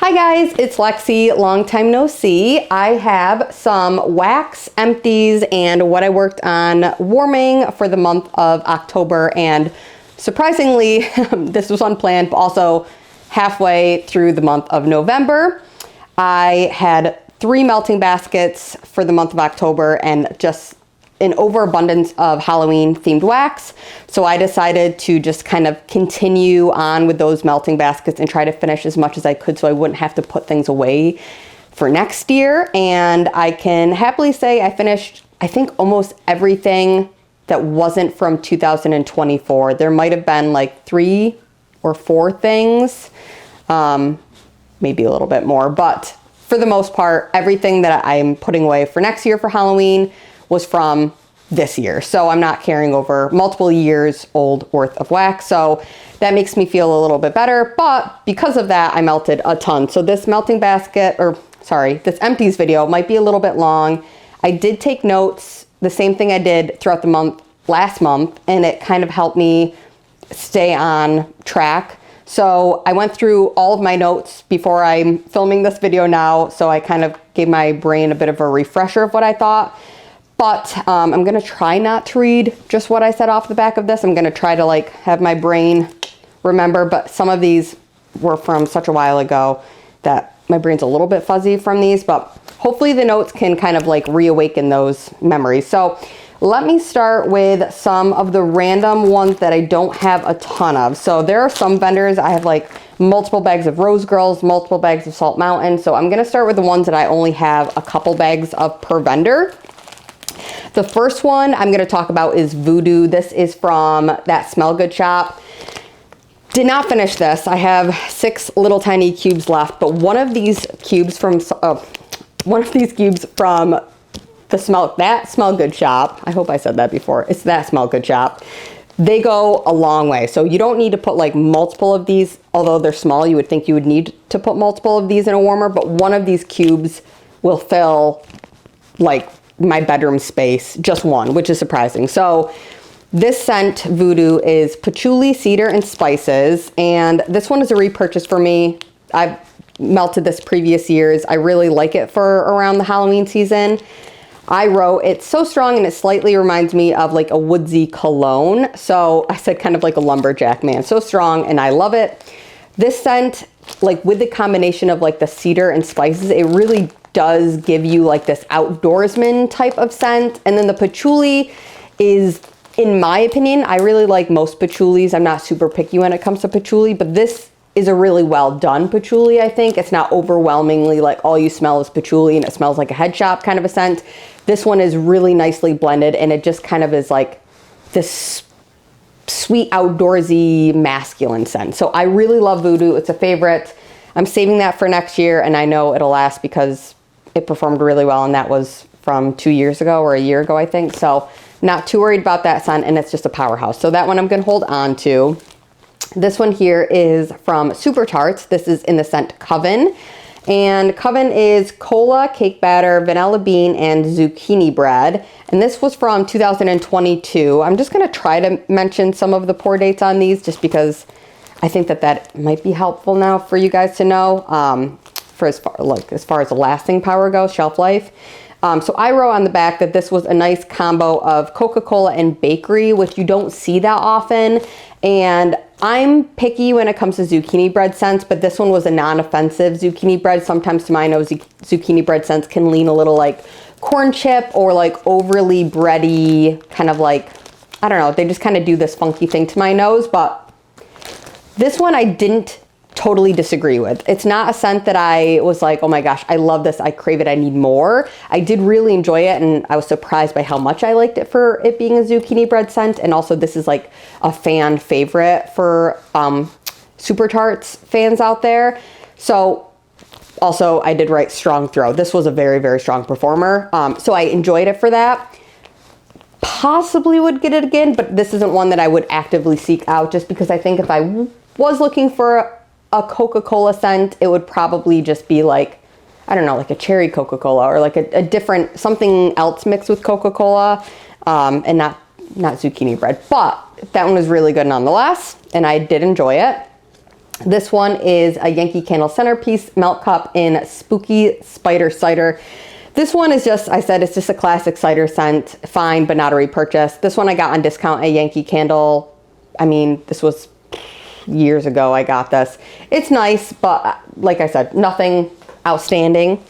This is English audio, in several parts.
Hi guys, it's Lexi, long time no see. I have some wax empties and what I worked on warming for the month of October, and surprisingly, this was unplanned, but also halfway through the month of November. I had 3 melting baskets for the month of October and just an overabundance of Halloween themed wax. So I decided to just kind of continue on with those melting baskets and try to finish as much as I could so I wouldn't have to put things away for next year. And I can happily say I finished, I think, almost everything that wasn't from 2024. There might have been like 3 or 4 things, maybe a little bit more, but for the most part, everything that I'm putting away for next year for Halloween was from this year. So I'm not carrying over multiple years old worth of wax. So that makes me feel a little bit better. But because of that, I melted a ton. So this melting basket, this empties video might be a little bit long. I did take notes, the same thing I did throughout the month, last month, and it kind of helped me stay on track. So I went through all of my notes before I'm filming this video now. So I kind of gave my brain a bit of a refresher of what I thought. But I'm gonna try not to read just what I said off the back of this. I'm gonna try to like have my brain remember, but some of these were from such a while ago that my brain's a little bit fuzzy from these, but hopefully the notes can kind of like reawaken those memories. So let me start with some of the random ones that I don't have a ton of. So there are some vendors, I have like multiple bags of Rose Girls, multiple bags of Salt Mountain. So I'm gonna start with the ones that I only have a couple bags of per vendor. The first one I'm going to talk about is Voodoo. This is from that Smell Good shop. Did not finish this. I have 6 little tiny cubes left, but one of these cubes from that Smell Good shop. I hope I said that before. It's that Smell Good shop. They go a long way. So you don't need to put like multiple of these, although they're small. You would think you would need to put multiple of these in a warmer, but one of these cubes will fill like my bedroom space, just one, which is surprising. So this scent, Voodoo, is patchouli, cedar, and spices. And this one is a repurchase for me. I've melted this previous years. I really like it for around the Halloween season. I wrote, it's so strong and it slightly reminds me of like a woodsy cologne. So I said kind of like a lumberjack man. So strong and I love it. This scent, like with the combination of like the cedar and spices, it really does give you like this outdoorsman type of scent. And then the patchouli is, in my opinion, I really like most patchoulis. I'm not super picky when it comes to patchouli, but this is a really well done patchouli, I think. It's not overwhelmingly like all you smell is patchouli and it smells like a head shop kind of a scent. This one is really nicely blended and it just kind of is like this sweet outdoorsy masculine scent. So I really love Voodoo. It's a favorite. I'm saving that for next year and I know it'll last because it performed really well, and that was from 2 years ago or a year ago, I think. So not too worried about that scent, and it's just a powerhouse. So that one I'm gonna hold on to. This one here is from Super Tarts. This is in the scent Coven. And Coven is cola, cake batter, vanilla bean, and zucchini bread. And this was from 2022. I'm just gonna try to mention some of the pour dates on these just because I think that might be helpful now for you guys to know. For as far as the lasting power goes, shelf life. So I wrote on the back that this was a nice combo of Coca-Cola and bakery, which you don't see that often. And I'm picky when it comes to zucchini bread scents, but this one was a non-offensive zucchini bread. Sometimes to my nose, zucchini bread scents can lean a little like corn chip or like overly bready, kind of like, I don't know, they just kind of do this funky thing to my nose, but this one I didn't totally disagree with. It's not a scent that I was like, oh my gosh, I love this, I crave it, I need more. I did really enjoy it and I was surprised by how much I liked it for it being a zucchini bread scent. And also this is like a fan favorite for Super Tarts fans out there. So also I did write strong throw. This was a very, very strong performer. So I enjoyed it for that. Possibly would get it again, but this isn't one that I would actively seek out just because I think if I was looking for a Coca-Cola scent, it would probably just be like, I don't know, like a cherry Coca-Cola or like a different, something else mixed with Coca-Cola, and not zucchini bread. But that one was really good nonetheless, and I did enjoy it. This one is a Yankee Candle Centerpiece Melt Cup in Spooky Spider Cider. This one is just, I said, it's just a classic cider scent, fine, but not a repurchase. This one I got on discount at Yankee Candle. I mean, this was years ago I got this. It's nice, but like I said, nothing outstanding.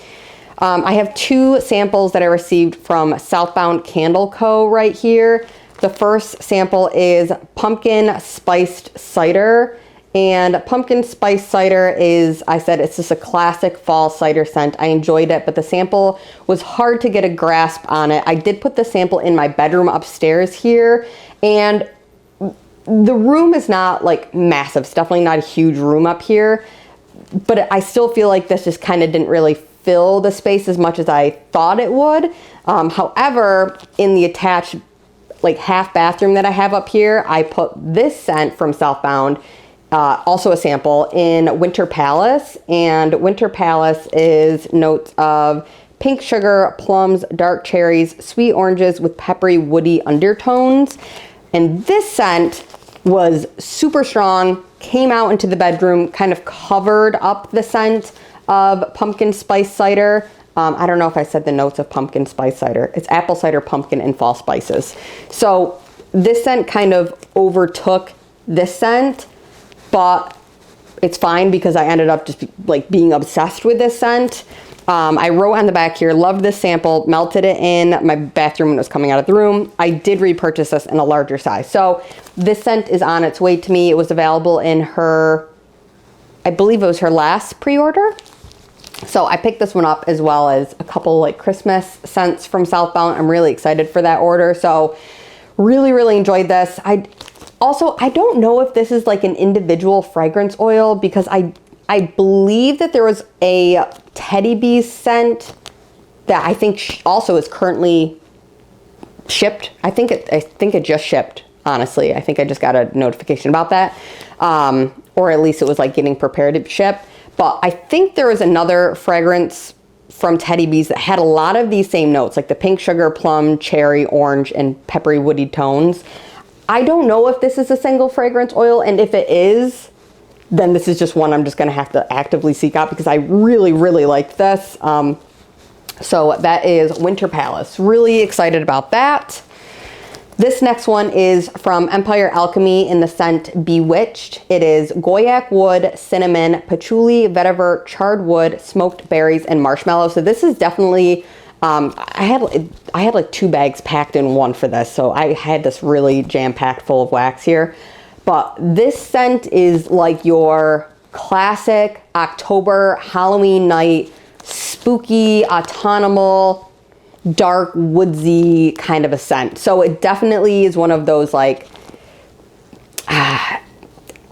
I have 2 samples that I received from Southbound Candle Co. right here. The first sample is Pumpkin Spiced Cider. And pumpkin spice cider is, I said, it's just a classic fall cider scent. I enjoyed it, but the sample was hard to get a grasp on it. I did put the sample in my bedroom upstairs here, and the room is not like massive. It's definitely not a huge room up here, but I still feel like this just kind of didn't really fill the space as much as I thought it would. However, in the attached like half bathroom that I have up here, I put this scent from Southbound, also a sample, in Winter Palace. And Winter Palace is notes of pink sugar, plums, dark cherries, sweet oranges with peppery, woody undertones. And this scent was super strong, came out into the bedroom, kind of covered up the scent of pumpkin spice cider. I don't know if I said the notes of pumpkin spice cider. It's apple cider, pumpkin, and fall spices. So this scent kind of overtook this scent, but it's fine because I ended up just like being obsessed with this scent. I wrote on the back here, loved this sample, melted it in my bathroom when it was coming out of the room. I did repurchase this in a larger size. So this scent is on its way to me. It was available in her, I believe it was her last pre-order. So I picked this one up, as well as a couple like Christmas scents from Southbound. I'm really excited for that order. So really, really enjoyed this. I don't know if this is like an individual fragrance oil, because I believe that there was a Teddy Bee scent that I think also is currently shipped. I think it just shipped, honestly. I think I just got a notification about that. Or at least it was like getting prepared to ship. But I think there was another fragrance from Teddy Bees that had a lot of these same notes, like the pink sugar, plum, cherry, orange, and peppery woody tones. I don't know if this is a single fragrance oil, and if it is, then this is just one I'm just going to have to actively seek out, because I really, really liked this. So that is Winter Palace. Really excited about that. This next one is from Empire Alchemy in the scent Bewitched. It is Goyak wood, cinnamon, patchouli, vetiver, charred wood, smoked berries, and marshmallow. So this is definitely, I had like 2 bags packed in one for this. So I had this really jam-packed full of wax here. But this scent is like your classic October Halloween night, spooky, autumnal, dark, woodsy kind of a scent. So it definitely is one of those like, I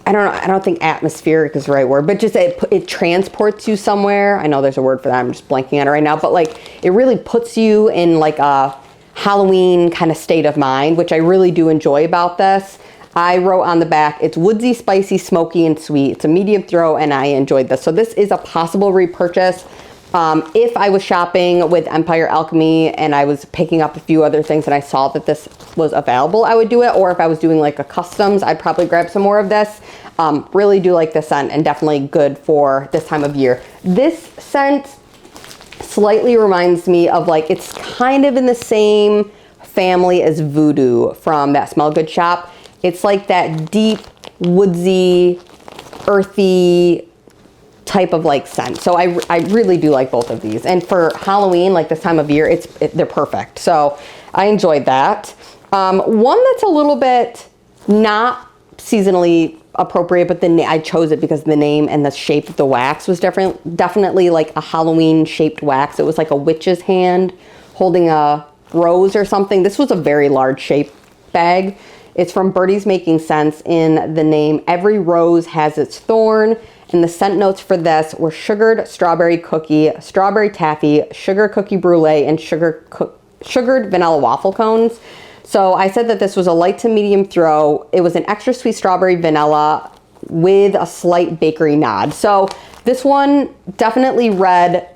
don't think atmospheric is the right word, but just it transports you somewhere. I know there's a word for that, I'm just blanking on it right now, but like it really puts you in like a Halloween kind of state of mind, which I really do enjoy about this. I wrote on the back, it's woodsy, spicy, smoky, and sweet. It's a medium throw, and I enjoyed this. So this is a possible repurchase. If I was shopping with Empire Alchemy and I was picking up a few other things and I saw that this was available, I would do it. Or if I was doing like a customs, I'd probably grab some more of this. Really do like this scent, and definitely good for this time of year. This scent slightly reminds me of like, it's kind of in the same family as Voodoo from that Smell Good shop. It's like that deep, woodsy, earthy type of like scent. So I really do like both of these. And for Halloween, like this time of year, they're perfect. So I enjoyed that. One that's a little bit not seasonally appropriate, but I chose it because the name and the shape of the wax was different. Definitely like a Halloween shaped wax. It was like a witch's hand holding a rose or something. This was a very large shape bag. It's from Birdies Making Sense in the name Every Rose Has Its Thorn. And the scent notes for this were sugared strawberry cookie, strawberry taffy, sugar cookie brulee, and sugared vanilla waffle cones. So I said that this was a light to medium throw. It was an extra sweet strawberry vanilla with a slight bakery nod. So this one definitely read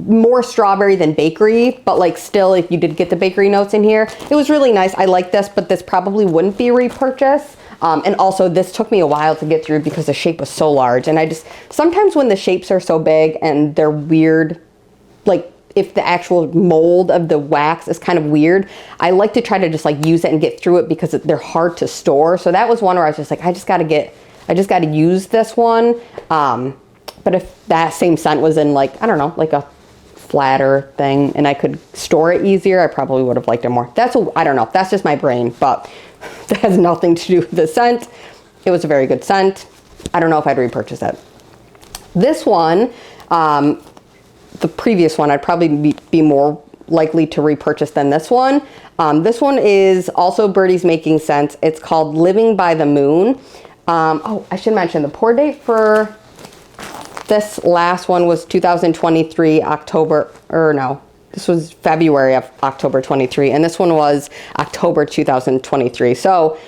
more strawberry than bakery, but like still, if you did get the bakery notes in here, it was really nice. I like this, but this probably wouldn't be a repurchase. And also this took me a while to get through because the shape was so large. And sometimes when the shapes are so big and they're weird, like if the actual mold of the wax is kind of weird, I like to try to just like use it and get through it because they're hard to store. So that was one where I was just like, I just got to use this one. But if that same scent was in like, I don't know, like a flatter thing and I could store it easier, I probably would have liked it more. I don't know. That's just my brain, but that has nothing to do with the scent. It was a very good scent. I don't know if I'd repurchase it. This one, the previous one, I'd probably be more likely to repurchase than this one. This one is also Birdies Making Scents. It's called Living by the Moon. Oh, I should mention the pour date for this last one was 2023 October, or no, this was February of October 23, and this one was October 2023. So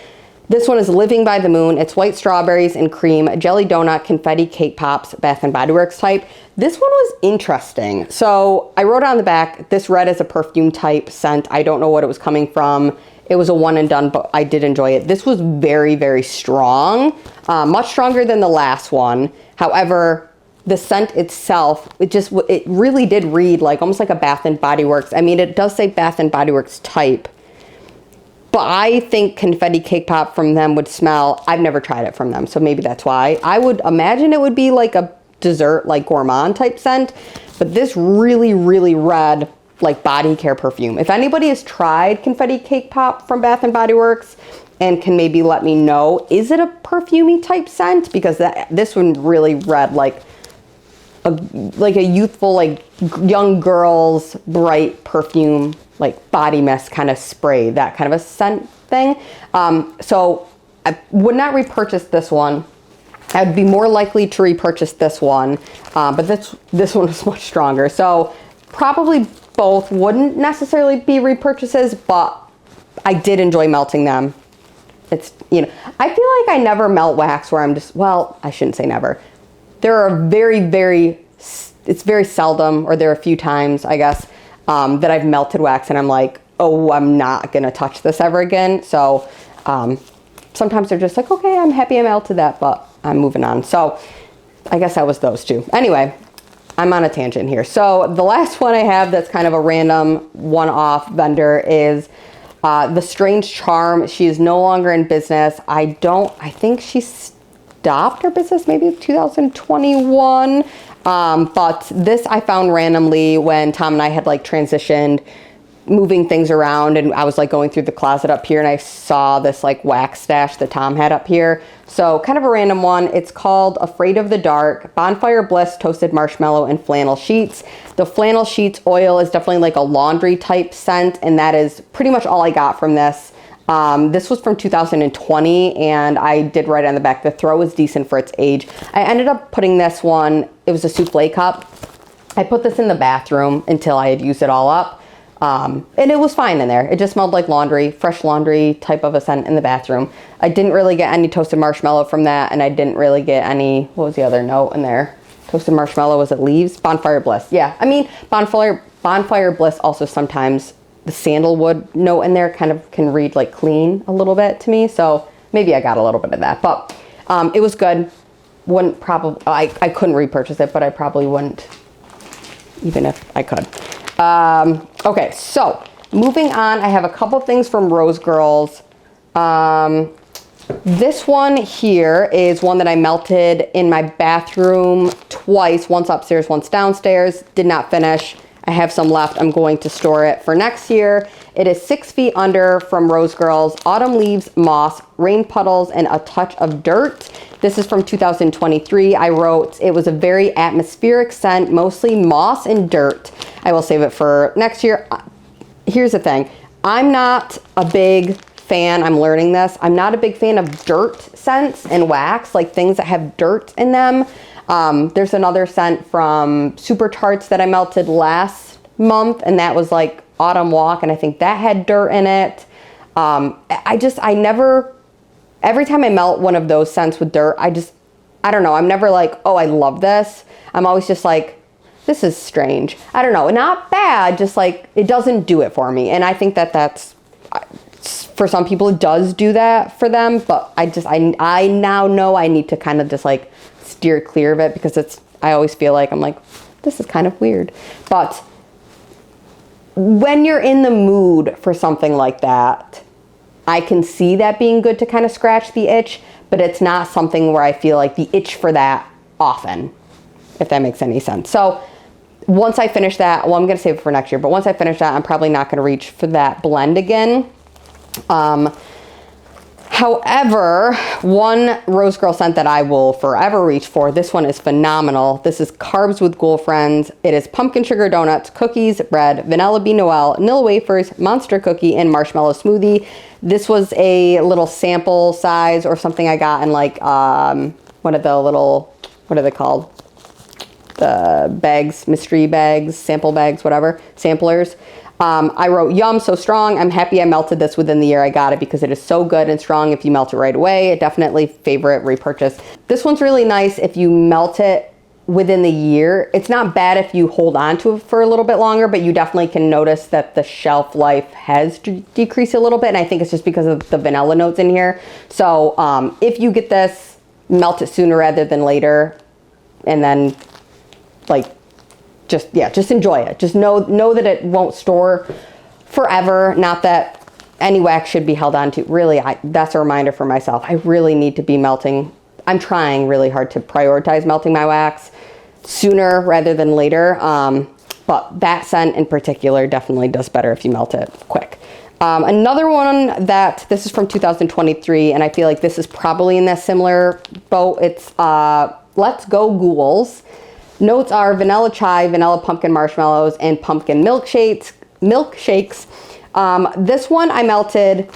this one is Living by the Moon. It's white strawberries and cream, jelly donut, confetti cake pops, Bath and Body Works type. This one was interesting. So I wrote on the back, this read as a perfume type scent. I don't know what it was coming from. It was a one and done, but I did enjoy it. This was very, very strong, much stronger than the last one. However, the scent itself, it really did read like almost like a Bath and Body Works. I mean, it does say Bath and Body Works type, but I think confetti cake pop from them would smell. I've never tried it from them, so maybe that's why. I would imagine it would be like a dessert, like gourmand type scent, but this really, really read like body care perfume. If anybody has tried confetti cake pop from Bath and Body Works and can maybe let me know, is it a perfumey type scent? Because this one really read like a youthful, like young girl's bright perfume, like body mist kind of spray, that kind of a scent thing. So I would not repurchase this one. I'd be more likely to repurchase this one, but this one is much stronger. So probably both wouldn't necessarily be repurchases, but I did enjoy melting them. It's, I feel like I never melt wax where I'm just, well, I shouldn't say never. There are it's very seldom, or there are a few times, I guess, that I've melted wax and I'm like, oh, I'm not going to touch this ever again. So sometimes they're just like, okay, I'm happy I melted that, but I'm moving on. So I guess that was those two. Anyway, I'm on a tangent here. So the last one I have that's kind of a random one-off vendor is The Strange Charm. She is no longer in business. I think she stopped her business maybe 2021. But this I found randomly when Tom and I had like transitioned, moving things around, and I was like going through the closet up here and I saw this like wax stash that Tom had up here. So kind of a random one. It's called Afraid of the Dark, Bonfire Bliss, Toasted Marshmallow, and Flannel Sheets. The flannel sheets oil is definitely like a laundry type scent, and that is pretty much all I got from this. This was from 2020, and I did write on the back, the throw is decent for its age. I ended up putting this one, it was a souffle cup. I put this in the bathroom until I had used it all up. And it was fine in there. It just smelled like laundry, fresh laundry type of a scent in the bathroom. I didn't really get any toasted marshmallow from that, and I didn't really get any, what was the other note in there? Toasted marshmallow, was it leaves? Bonfire Bliss. Yeah, I mean, Bonfire Bliss also sometimes, the sandalwood note in there kind of can read like clean a little bit to me. So maybe I got a little bit of that, but it was good. I couldn't repurchase it, but I probably wouldn't, even if I could. Okay, so moving on, I have a couple things from Rose Girls. This one here is one that I melted in my bathroom twice, once upstairs, once downstairs. Did not finish. I have some left. I'm going to store it for next year. It is 6 Feet Under from Rose Girls, Autumn Leaves, Moss, Rain Puddles, and a Touch of Dirt. This is from 2023. I wrote, it was a very atmospheric scent, mostly moss and dirt. I will save it for next year. Here's the thing. I'm not a big fan, I'm learning this, I'm not a big fan of dirt scents and wax, like things that have dirt in them. There's another scent from Super Tarts that I melted last month, and that was like Autumn Walk, and I think that had dirt in it. Every time I melt one of those scents with dirt, I don't know, I'm never like, oh, I love this. I'm always just like, this is strange. I don't know, not bad, just like, it doesn't do it for me. And I think that's for some people it does do that for them, but I now know I need to kind of just like steer clear of it, because I always feel like I'm like, this is kind of weird. But when you're in the mood for something like that, I can see that being good to kind of scratch the itch, but it's not something where I feel like the itch for that often, if that makes any sense. So once I finish that, well, I'm going to save it for next year, but once I finish that, I'm probably not going to reach for that blend again. However, one Rose Girl scent that I will forever reach for, this one is phenomenal. This is Carbs with Ghoul Friends. It is pumpkin sugar donuts, cookies, bread, vanilla bean noel, vanilla wafers, monster cookie, and marshmallow smoothie. This was a little sample size or something I got in like, what are they called? The bags, mystery bags, sample bags, whatever, samplers. I wrote, yum, so strong. I'm happy I melted this within the year I got it, because it is so good and strong if you melt it right away. Definitely favorite repurchase. This one's really nice if you melt it within the year. It's not bad if you hold on to it for a little bit longer, but you definitely can notice that the shelf life has decreased a little bit. And I think it's just because of the vanilla notes in here. So if you get this, melt it sooner rather than later. And then like, just enjoy it. Just know that it won't store forever. Not that any wax should be held on to. Really, that's a reminder for myself. I really need to be melting. I'm trying really hard to prioritize melting my wax sooner rather than later. But that scent in particular definitely does better if you melt it quick. Another one this is from 2023, and I feel like this is probably in that similar boat. It's Let's Go Ghouls. Notes are vanilla chai, vanilla pumpkin marshmallows, and pumpkin milkshakes. This one I melted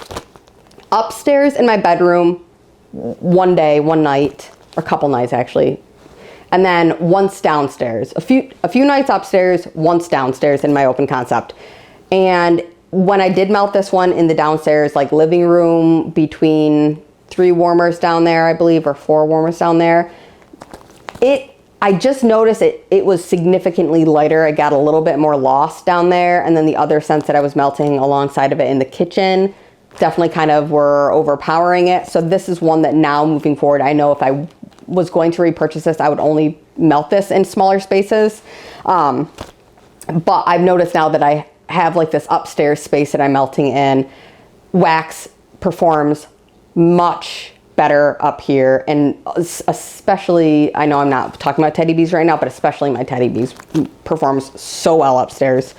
upstairs in my bedroom one night, or a couple nights actually, and then once downstairs. A few nights upstairs, once downstairs in my open concept. And when I did melt this one in the downstairs, like living room, between 3 warmers down there, I believe, or 4 warmers down there, I just noticed it was significantly lighter. I got a little bit more lost down there. And then the other scents that I was melting alongside of it in the kitchen definitely kind of were overpowering it. So this is one that now moving forward, I know if I was going to repurchase this, I would only melt this in smaller spaces. But I've noticed now that I have like this upstairs space that I'm melting in, wax performs much better up here. And especially, I know I'm not talking about teddy bees right now, but especially my teddy bees performs so well upstairs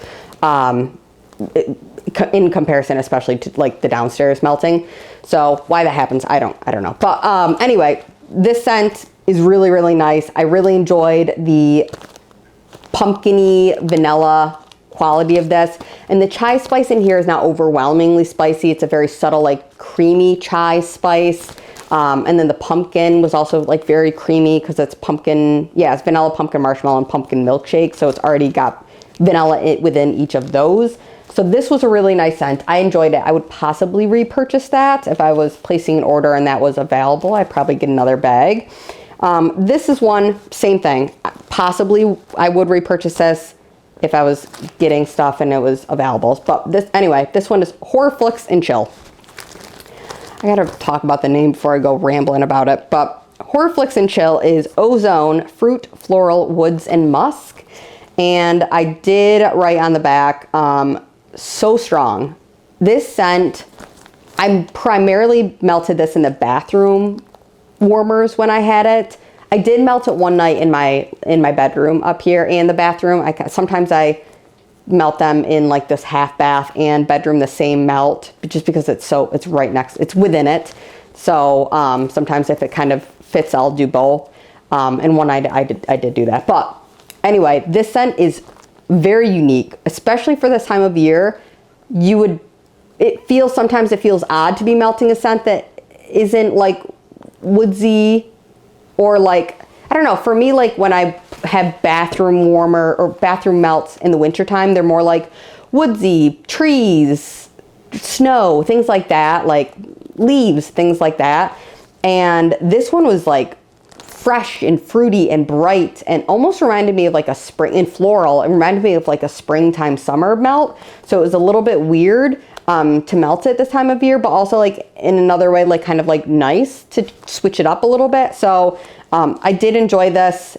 in comparison, especially to like the downstairs melting. So why that happens, I don't know. But anyway, this scent is really, really nice. I really enjoyed the pumpkin-y vanilla quality of this. And the chai spice in here is not overwhelmingly spicy. It's a very subtle, like creamy chai spice. And then the pumpkin was also like very creamy because it's pumpkin. Yeah, it's vanilla, pumpkin marshmallow, and pumpkin milkshake. So it's already got vanilla within each of those. So this was a really nice scent. I enjoyed it. I would possibly repurchase that if I was placing an order and that was available. I'd probably get another bag. This is one, same thing. Possibly I would repurchase this if I was getting stuff and it was available. But this one is Horror Flicks and Chill. I gotta talk about the name before I go rambling about it. But Horror Flicks and Chill is ozone, fruit, floral, woods, and musk. And I did write on the back, so strong. This scent, I primarily melted this in the bathroom warmers when I had it. I did melt it one night in my bedroom up here and the bathroom. Sometimes I melt them in like this half bath and bedroom, the same melt, just because it's right next, it's within it. So sometimes if it kind of fits, I'll do both. And one night I did do that. But anyway, this scent is very unique, especially for this time of year. Sometimes it feels odd to be melting a scent that isn't like woodsy or like, I don't know, for me, like when I have bathroom warmer or bathroom melts in the wintertime, they're more like woodsy, trees, snow, things like that, like leaves, things like that. And this one was like fresh and fruity and bright, and almost reminded me of like a spring, and floral. It reminded me of like a springtime summer melt. So it was a little bit weird to melt it this time of year, but also like in another way, like kind of like nice to switch it up a little bit. So I did enjoy this.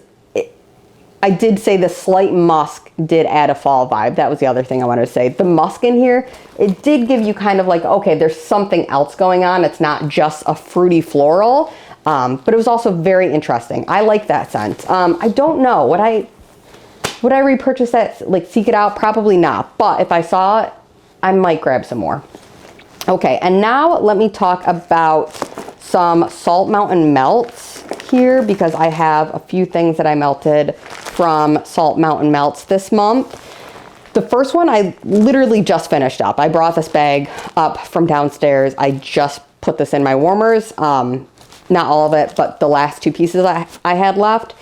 I did say the slight musk did add a fall vibe. That was the other thing I wanted to say. The musk in here, it did give you kind of like, okay, there's something else going on. It's not just a fruity floral, but it was also very interesting. I like that scent. I don't know, would I repurchase that, like seek it out? Probably not, but if I saw it, I might grab some more. Okay, and now let me talk about some Salt Mountain melts here, because I have a few things that I melted from Salt Mountain melts this month. The first one I literally just finished up. I brought this bag up from downstairs. I just put this in my warmers. Not all of it, but the last two pieces I had left.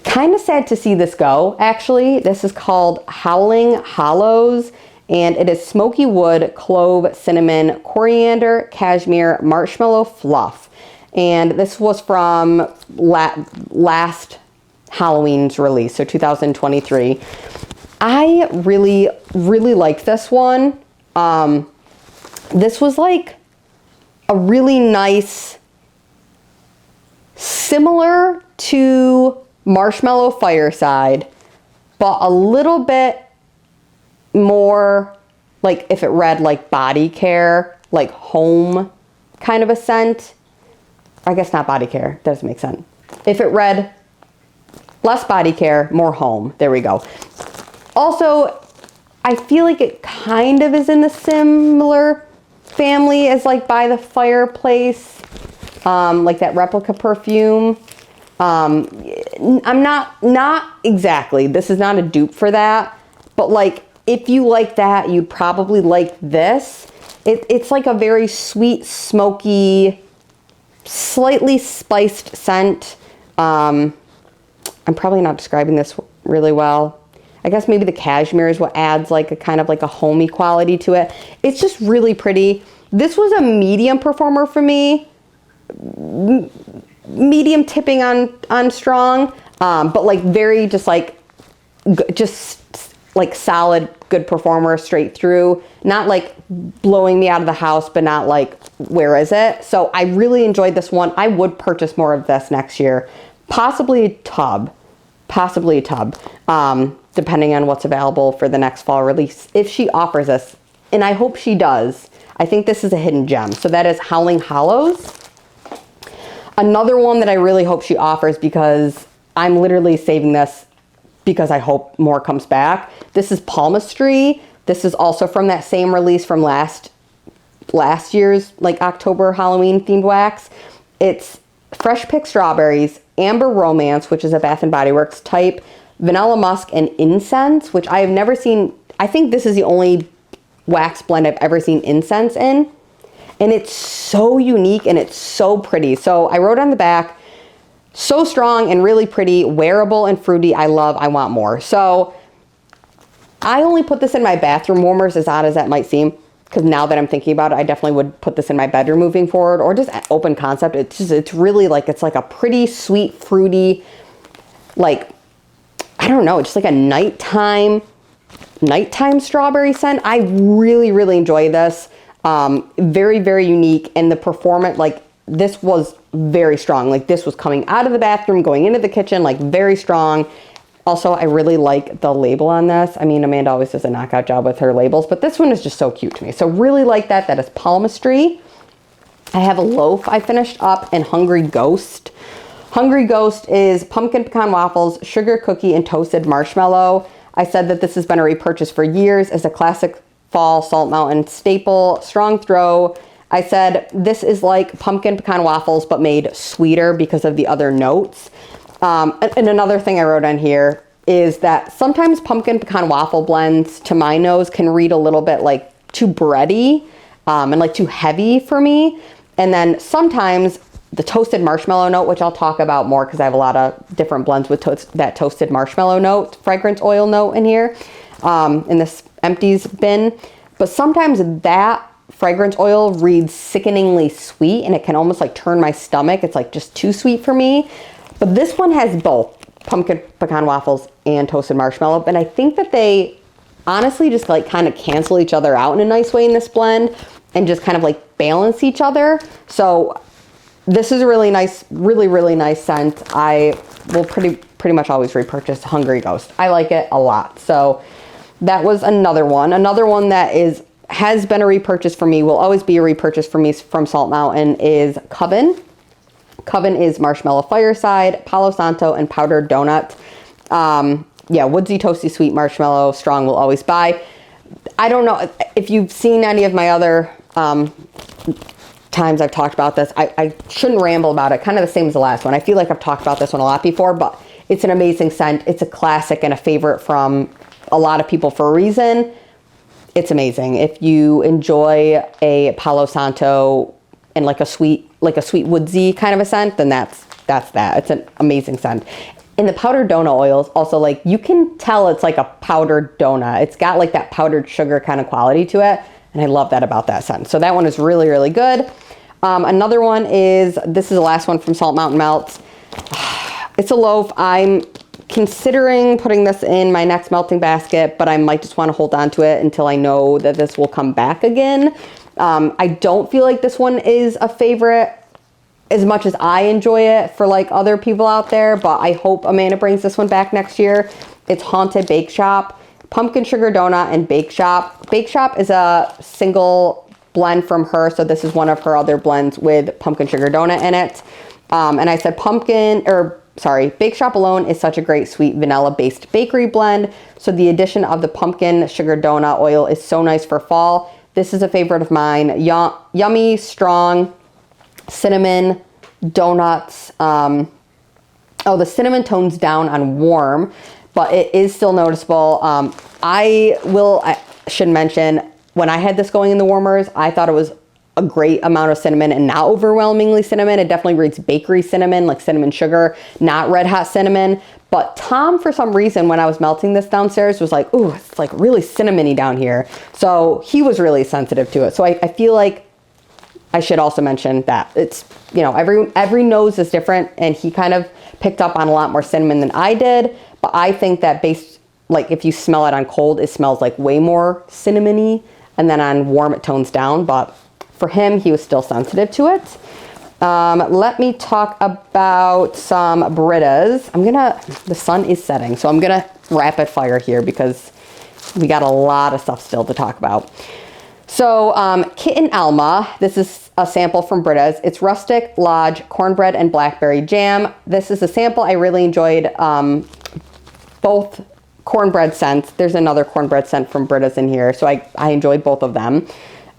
Kind of sad to see this go, actually. This is called Howling Hollows, and it is smoky wood, clove, cinnamon, coriander, cashmere, marshmallow fluff. And this was from last Halloween's release, so 2023. I really, really like this one. This was like a really nice, similar to Marshmallow Fireside, but a little bit more like if it read like body care, like home kind of a scent. I guess not body care, doesn't make sense. If it read less body care, more home, there we go. Also, I feel like it kind of is in the similar family as like By the Fireplace, like that replica perfume. I'm not exactly, this is not a dupe for that, but like if you like that, you'd probably like this. It's like a very sweet, smoky, slightly spiced scent. I'm probably not describing this really well. I guess maybe the cashmere is what adds like a kind of like a homey quality to it. It's just really pretty. This was a medium performer for me. Medium tipping on strong, but like very just like solid, good performer straight through. Not like blowing me out of the house, but not like, where is it? So I really enjoyed this one. I would purchase more of this next year. Possibly a tub, depending on what's available for the next fall release. If she offers us, and I hope she does, I think this is a hidden gem. So that is Howling Hollows. Another one that I really hope she offers, because I'm literally saving this because I hope more comes back. This is Palmistry. This is also from that same release from last year's like October Halloween themed wax. It's fresh picked strawberries, amber romance, which is a Bath and Body Works type, vanilla musk, and incense, which I have never seen. I think this is the only wax blend I've ever seen incense in. And it's so unique and it's so pretty. So I wrote on the back, so strong and really pretty, wearable and fruity. I love, I want more. So I only put this in my bathroom warmers, as odd as that might seem, because now that I'm thinking about it, I definitely would put this in my bedroom moving forward, or just open concept. It's really like, it's like a pretty sweet, fruity, like, I don't know, just like a nighttime strawberry scent. I really, really enjoy this. Very, very unique. And the performance, like this was very strong. Like this was coming out of the bathroom, going into the kitchen, like very strong. Also, I really like the label on this. I mean, Amanda always does a knockout job with her labels, but this one is just so cute to me. So really like that. That is Palmistry. I have a loaf I finished up, and Hungry Ghost. Hungry Ghost is pumpkin pecan waffles, sugar cookie, and toasted marshmallow. I said that this has been a repurchase for years as a classic fall Salt Mountain staple, strong throw. I said this is like pumpkin pecan waffles, but made sweeter because of the other notes. And another thing I wrote on here is that sometimes pumpkin pecan waffle blends, to my nose, can read a little bit like too bready and like too heavy for me. And then sometimes the toasted marshmallow note, which I'll talk about more because I have a lot of different blends with that toasted marshmallow note, fragrance oil note in here, in this Empties bin. But sometimes that fragrance oil reads sickeningly sweet, and it can almost like turn my stomach. It's like just too sweet for me. But this one has both pumpkin pecan waffles and toasted marshmallow. And I think that they honestly just like kind of cancel each other out in a nice way in this blend and just kind of like balance each other. So this is a really nice, really nice scent. I will pretty much always repurchase Hungry Ghost. I like it a lot. So that was another one. Another one that has been a repurchase for me, will always be a repurchase for me from Salt Mountain, is Coven. Coven is Marshmallow Fireside, Palo Santo, and Powdered Donut. Yeah, woodsy, toasty, sweet marshmallow, strong, will always buy. I don't know if you've seen any of my other times I've talked about this. I shouldn't ramble about it, kind of the same as the last one. I feel like I've talked about this one a lot before, but it's an amazing scent. It's a classic and a favorite from a lot of people for a reason. It's amazing. If you enjoy a Palo Santo and like a sweet woodsy kind of a scent, then that's that. It's an amazing scent. And the powdered donut oils also, like, you can tell it's like a powdered donut. It's got like that powdered sugar kind of quality to it. And I love that about that scent. So that one is really good. Another one is, this is the last one from Salt Mountain Melts. It's a loaf. I'm considering putting this in my next melting basket, but I might just want to hold on to it until I know that this will come back again. I don't feel like this one is a favorite as much as I enjoy it for like other people out there, but I hope Amanda brings this one back next year. It's Haunted Bake Shop, Pumpkin Sugar Donut, and Bake Shop. Bake Shop is a single blend from her, so this is one of her other blends with Pumpkin Sugar Donut in it. And I said Bake Shop alone is such a great sweet vanilla-based bakery blend, so the addition of the Pumpkin Sugar Donut oil is so nice for fall. This is a favorite of mine. Yummy, strong, cinnamon, donuts. The cinnamon tones down on warm, but it is still noticeable. I should mention, when I had this going in the warmers, I thought it was a great amount of cinnamon and not overwhelmingly cinnamon. It definitely reads bakery cinnamon, like cinnamon sugar, not red hot cinnamon. But Tom, for some reason, when I was melting this downstairs, was like, ooh, it's like really cinnamony down here. So he was really sensitive to it. So I feel like I should also mention that it's, you know, every nose is different, and he kind of picked up on a lot more cinnamon than I did. But I think that like if you smell it on cold, it smells like way more cinnamony, and then on warm it tones down. But for him, he was still sensitive to it. Let me talk about some Brittas. The sun is setting, so I'm gonna rapid fire here because we got a lot of stuff still to talk about. So Kitten Alma, this is a sample from Brittas. It's Rustic Lodge Cornbread and Blackberry Jam. This is a sample. I really enjoyed both cornbread scents. There's another cornbread scent from Brittas in here, so I enjoyed both of them.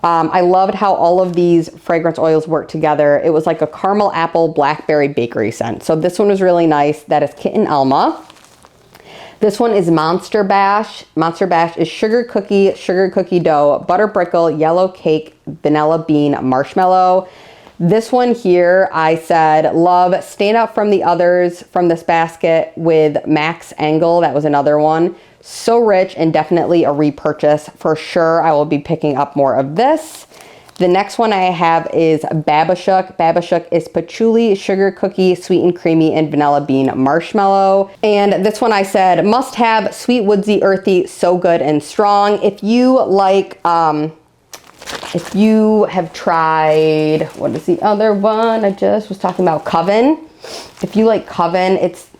I loved how all of these fragrance oils work together. It was like a caramel apple blackberry bakery scent. So this one was really nice. That is Kitten Alma. This one is Monster Bash. Monster Bash is sugar cookie dough, butter brickle, yellow cake, vanilla bean, marshmallow. This one here, I said, love, stand out from the others from this basket with Max Angle. That was another one. So rich and definitely a repurchase for sure. I will be picking up more of this. The next one I have is Babashook. Babashook is patchouli, sugar cookie, sweet and creamy, and vanilla bean marshmallow. And this one I said must have, sweet, woodsy, earthy, so good and strong. If you like, if you have tried, what is the other one? I just was talking about Coven. If you like Coven, it's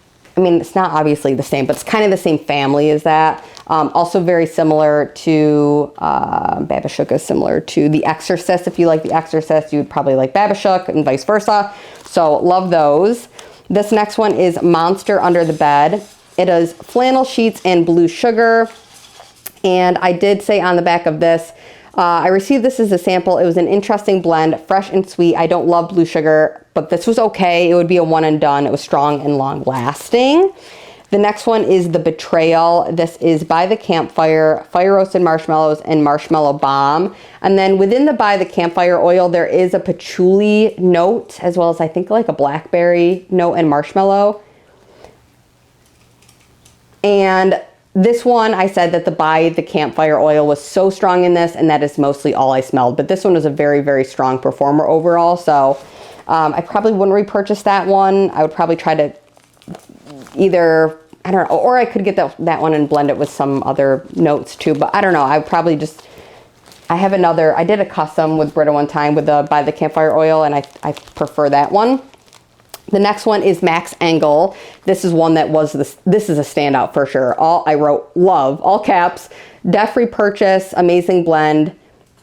not obviously the same, but it's kind of the same family as that. Also very similar to, Babashook is similar to The Exorcist. If you like The Exorcist, you would probably like Babashook and vice versa. So love those. This next one is Monster Under the Bed. It is flannel sheets and blue sugar. And I did say on the back of this, I received this as a sample. It was an interesting blend, fresh and sweet. I don't love blue sugar, but this was okay. It would be a one and done. It was strong and long lasting. The next one is The Betrayal. This is By the Campfire, fire roasted marshmallows and marshmallow bomb. And then within the By the Campfire oil, there is a patchouli note, as well as I think like a blackberry note and marshmallow. And this one, I said that the By the Campfire oil was so strong in this, and that is mostly all I smelled. But this one was a very, very strong performer overall. So I probably wouldn't repurchase that one. I would probably try to either, I don't know, or I could get that one and blend it with some other notes too, but I don't know. I would probably just, I have another, I did a custom with Britta one time with the By the Campfire oil, and I prefer that one. The next one is Max Angle. This is one that was this is a standout for sure. I wrote love, all caps, def repurchase, amazing blend,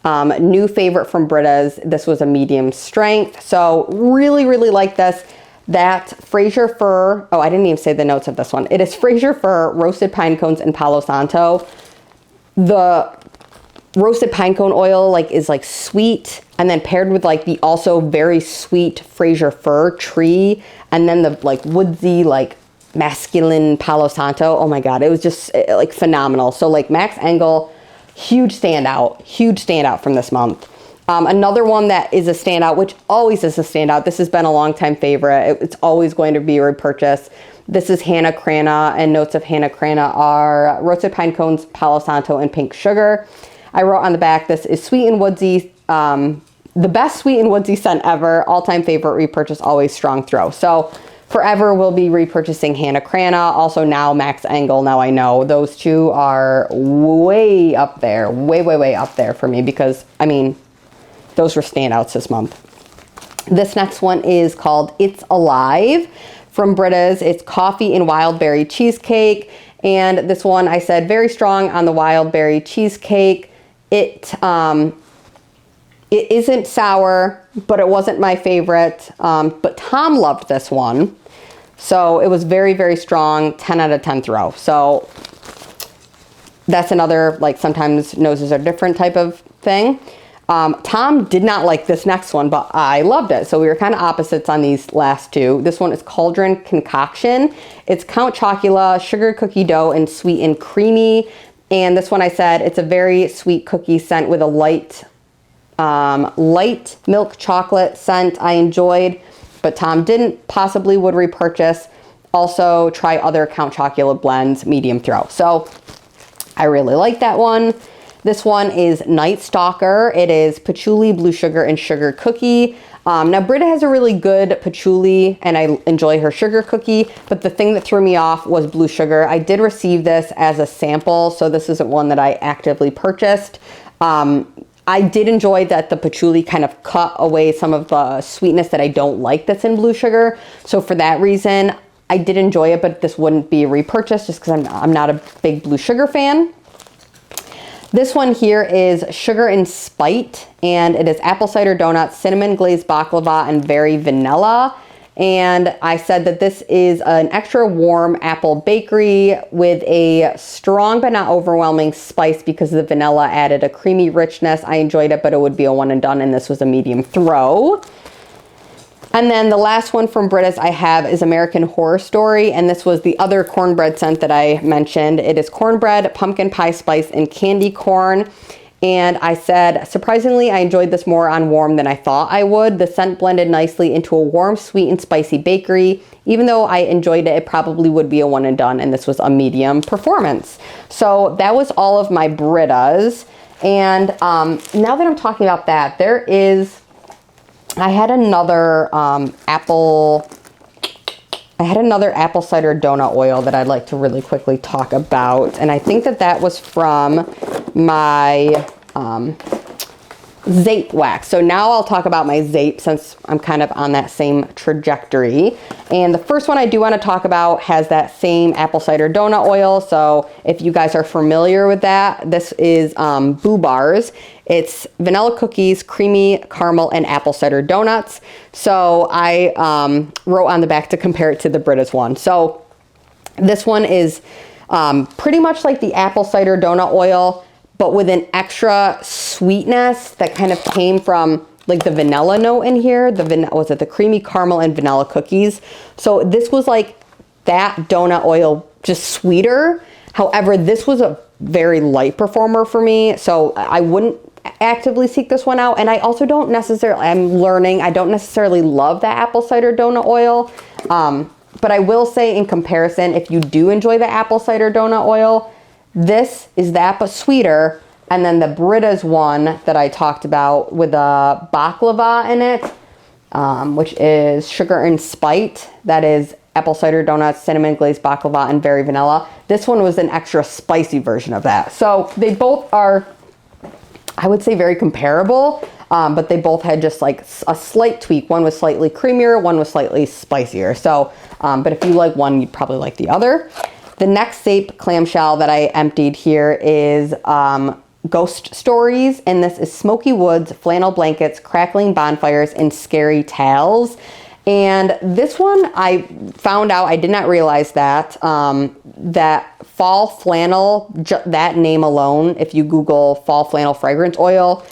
new favorite from Brittas. This was a medium strength. So really, really like this. That Fraser Fir, oh, I didn't even say the notes of this one. It is Fraser Fir, roasted pine cones, and Palo Santo. The roasted pine cone oil is sweet, and then paired with the also very sweet Fraser Fir tree, and then the woodsy masculine Palo Santo. Oh my god, it was just phenomenal. So Max Angle, huge standout from this month. Another one that is a standout, which always is a standout, this has been a long time favorite, it's always going to be a repurchase. This is Hannah Crana, and notes of Hannah Crana are roasted pine cones, Palo Santo, and pink sugar. I wrote on the back, this is sweet and woodsy, the best sweet and woodsy scent ever, all-time favorite, repurchase, always strong throw. So forever we'll be repurchasing Hannah Crana, also now Max Angle. Now I know those two are way up there, way up there for me, because I mean, those were standouts this month. This next one is called It's Alive from Brittas. It's coffee and wild berry cheesecake. And this one I said very strong on the wild berry cheesecake. It isn't sour, but it wasn't my favorite. But Tom loved this one. So it was very, very strong, 10 out of 10 throw. So that's another, sometimes noses are different type of thing. Tom did not like this next one, but I loved it. So we were kind of opposites on these last two. This one is Cauldron Concoction. It's Count Chocula, sugar cookie dough, and sweet and creamy. And this one I said, it's a very sweet cookie scent with a light milk chocolate scent I enjoyed, but Tom didn't, possibly would repurchase. Also try other Count Chocula blends, medium throw. So I really like that one. This one is Night Stalker. It is patchouli, blue sugar, and sugar cookie. Now Britta has a really good patchouli, and I enjoy her sugar cookie, but the thing that threw me off was blue sugar. I did receive this as a sample, so this isn't one that I actively purchased. I did enjoy that the patchouli kind of cut away some of the sweetness that I don't like that's in blue sugar. So for that reason, I did enjoy it, but this wouldn't be repurchased just because I'm not a big blue sugar fan. This one here is Sugar and Spite, and it is apple cider donuts, cinnamon glazed baklava, and very vanilla. And I said that this is an extra warm apple bakery with a strong but not overwhelming spice because the vanilla added a creamy richness. I enjoyed it, but it would be a one and done, and this was a medium throw. And then the last one from Brittas I have is American Horror Story, and this was the other cornbread scent that I mentioned. It is cornbread, pumpkin pie spice, and candy corn. And I said, surprisingly, I enjoyed this more on warm than I thought I would. The scent blended nicely into a warm, sweet, and spicy bakery. Even though I enjoyed it, it probably would be a one and done, and this was a medium performance. So that was all of my Brittas. And now that I'm talking about that, I had another apple cider donut oil that I'd like to really quickly talk about. And I think that was from my Zeep wax. So now I'll talk about my Zeep since I'm kind of on that same trajectory. And the first one I do want to talk about has that same apple cider donut oil. So if you guys are familiar with that, this is Boo Bars. It's vanilla cookies, creamy caramel, and apple cider donuts. So I wrote on the back to compare it to the Brittas one. So this one is pretty much like the apple cider donut oil, but with an extra sweetness that kind of came from like the vanilla note in here. The creamy caramel and vanilla cookies. So this was like that donut oil, just sweeter. However, this was a very light performer for me, so I wouldn't actively seek this one out. And I also don't necessarily, I don't necessarily love the apple cider donut oil. But I will say in comparison, if you do enjoy the apple cider donut oil, this is that but sweeter. And then the Brittas one that I talked about with a baklava in it, which is Sugar and Spite, that is apple cider donuts, cinnamon glazed baklava, and berry vanilla. This one was an extra spicy version of that. So they both are, I would say, very comparable, but they both had just like a slight tweak. One was slightly creamier, one was slightly spicier. So, but if you like one, you'd probably like the other. The next Zeep clamshell that I emptied here is Ghost Stories, and this is smoky woods, flannel blankets, crackling bonfires, and scary tales. And this one, I found out, I did not realize that, that fall flannel, that name alone, if you Google fall flannel fragrance oil,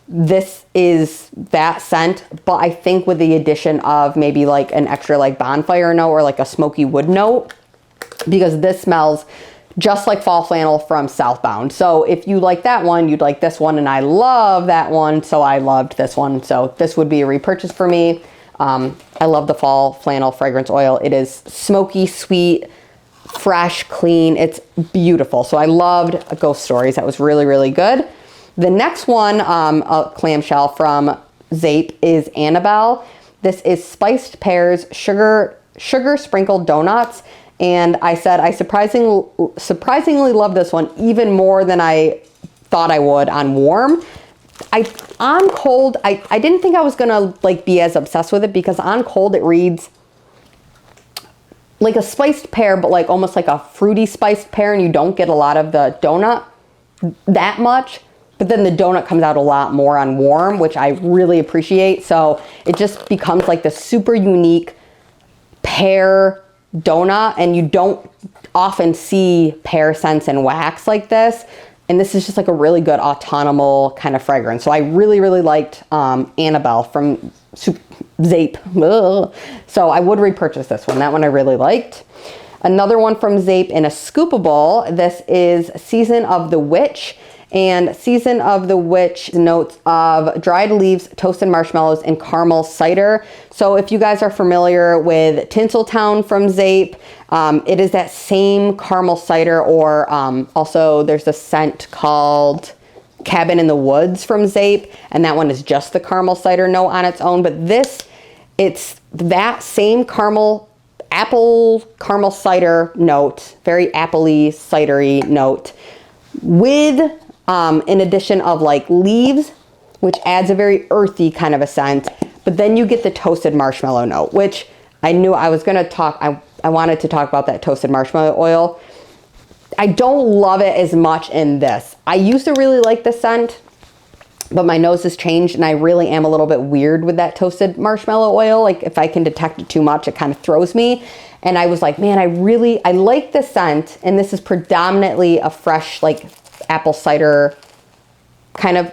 this is that scent, but I think with the addition of maybe like an extra like bonfire note or like a smoky wood note, because this smells just like fall flannel from Southbound. So if you like that one, you'd like this one, and I love that one, so I loved this one. So this would be a repurchase for me. I love the fall flannel fragrance oil. It is smoky, sweet, fresh, clean. It's beautiful. So I loved Ghost Stories. That was really, really good. The next one, a clamshell from Zeep, is Annabelle. This is spiced pears, sugar sprinkled donuts. And I said I surprisingly love this one even more than I thought I would on warm. On cold, I didn't think I was gonna like be as obsessed with it, because on cold it reads like a spiced pear, but like almost like a fruity spiced pear, and you don't get a lot of the donut that much. But then the donut comes out a lot more on warm, which I really appreciate. So it just becomes like the super unique pear donut, and you don't often see pear scents and wax like this. And this is just like a really good autumnal kind of fragrance. So I really, really liked Annabelle from Zeep. So I would repurchase this one. That one I really liked. Another one from Zeep in a scoopable. This is Season of the Witch. And Season of the Witch notes of dried leaves, toasted marshmallows, and caramel cider. So if you guys are familiar with Tinseltown from Zeep, it is that same caramel cider, or also there's a scent called Cabin in the Woods from Zeep, and that one is just the caramel cider note on its own. But this, it's that same apple caramel cider note, very appley, cidery note, with an addition of like leaves, which adds a very earthy kind of a scent. But then you get the toasted marshmallow note, which I knew I was going to talk, I wanted to talk about that toasted marshmallow oil. I don't love it as much in this. I used to really like the scent, but my nose has changed, and I really am a little bit weird with that toasted marshmallow oil. Like if I can detect it too much, it kind of throws me. And I was like, man, I like the scent, and this is predominantly a fresh, like apple cider kind of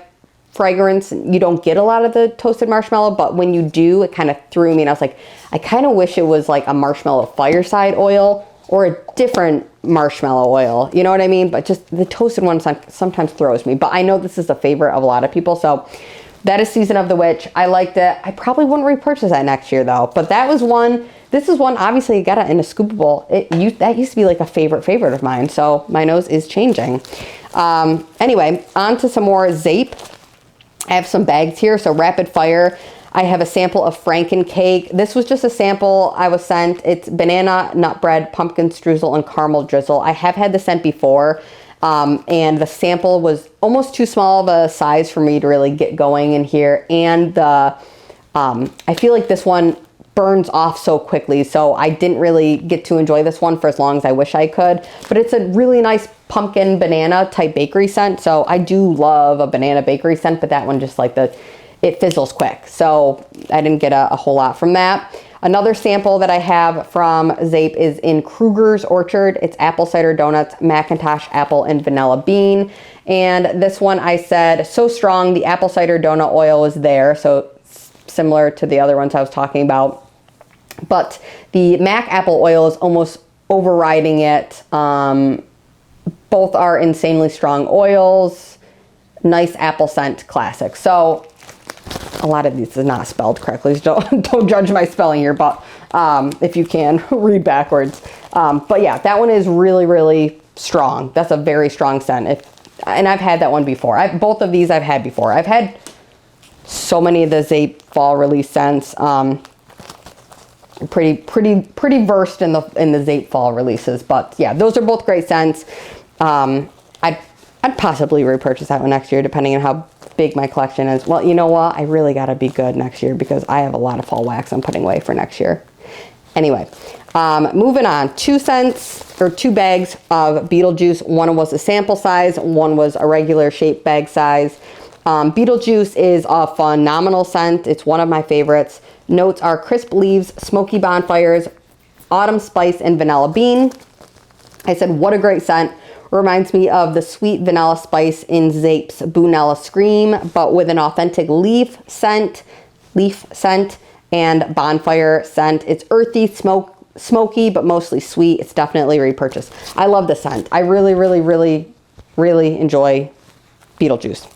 fragrance. You don't get a lot of the toasted marshmallow, but when you do, it kind of threw me, and I was like, I kind of wish it was like a marshmallow fireside oil or a different marshmallow oil, you know what I mean? But just the toasted one sometimes throws me. But I know this is a favorite of a lot of people, so that is Season of the Witch. I liked it. I probably wouldn't repurchase that next year though, but that was one. This is one, obviously you got it in a scoopable. That used to be like a favorite of mine, so my nose is changing. Anyway, on to some more Zeep. I have some bags here, so rapid fire. I have a sample of Franken cake. This was just a sample I was sent. It's banana, nut bread, pumpkin streusel, and caramel drizzle. I have had the scent before, and the sample was almost too small of a size for me to really get going in here. And I feel like this one burns off so quickly, so I didn't really get to enjoy this one for as long as I wish I could. But it's a really nice pumpkin banana type bakery scent, so I do love a banana bakery scent, but that one just like it fizzles quick, so I didn't get a whole lot from that. Another sample that I have from Zeep is in Kruger's Orchard. It's apple cider donuts, Macintosh apple, and vanilla bean. And this one I said, so strong, the apple cider donut oil is there, so similar to the other ones I was talking about. But the Mac apple oil is almost overriding it. Both are insanely strong oils. Nice apple scent classic. So a lot of these is not spelled correctly, so don't judge my spelling here, but if you can, read backwards. But yeah, that one is really, really strong. That's a very strong scent. And I've had that one before. Both of these I've had before. I've had so many of the Zeep fall release scents. pretty versed in the Zeep fall releases. But yeah, those are both great scents. I'd possibly repurchase that one next year, depending on how big my collection is. Well, you know what? I really got to be good next year because I have a lot of fall wax I'm putting away for next year. Anyway, moving on. 2 bags of Beetlejuice. One was a sample size. One was a regular shape bag size. Beetlejuice is a phenomenal scent. It's one of my favorites. Notes are crisp leaves, smoky bonfires, autumn spice, and vanilla bean. I said, what a great scent. Reminds me of the sweet vanilla spice in Zeep's Boonella Scream, but with an authentic leaf scent, and bonfire scent. It's earthy, smoky, but mostly sweet. It's definitely a repurchase. I love the scent. I really, really, really, really enjoy Beetlejuice.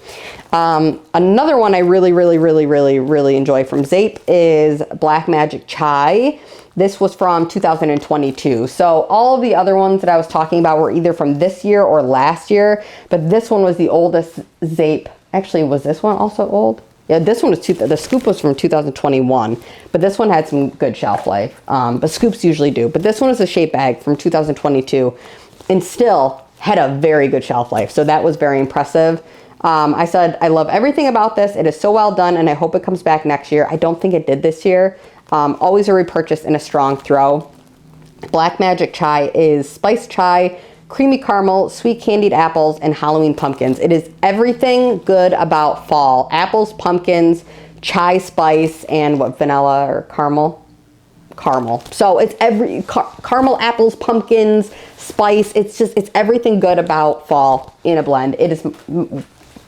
Another one I really, really, really, really, really enjoy from Zeep is Black Magic Chai. This was from 2022. So all of the other ones that I was talking about were either from this year or last year, but this one was the oldest Zeep. Actually, was this one also old? Yeah, this one was, the scoop was from 2021, but this one had some good shelf life. But scoops usually do. But this one is a shape bag from 2022 and still had a very good shelf life. So that was very impressive. I said, I love everything about this. It is so well done, and I hope it comes back next year. I don't think it did this year. Always a repurchase and a strong throw. Black Magic Chai is spiced chai, creamy caramel, sweet candied apples, and Halloween pumpkins. It is everything good about fall. Apples, pumpkins, chai spice, and what, vanilla or caramel? Caramel. So it's caramel, apples, pumpkins, spice. It's everything good about fall in a blend. It is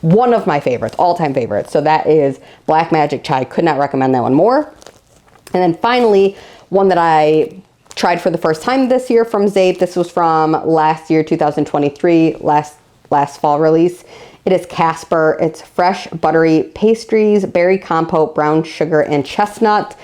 one of my favorites, all-time favorites. So that is Black Magic Chai. Could not recommend that one more. And then finally, one that I tried for the first time this year from Zeep. This was from last year, 2023, last fall release. It is Casper. It's fresh, buttery pastries, berry compote, brown sugar, and chestnut.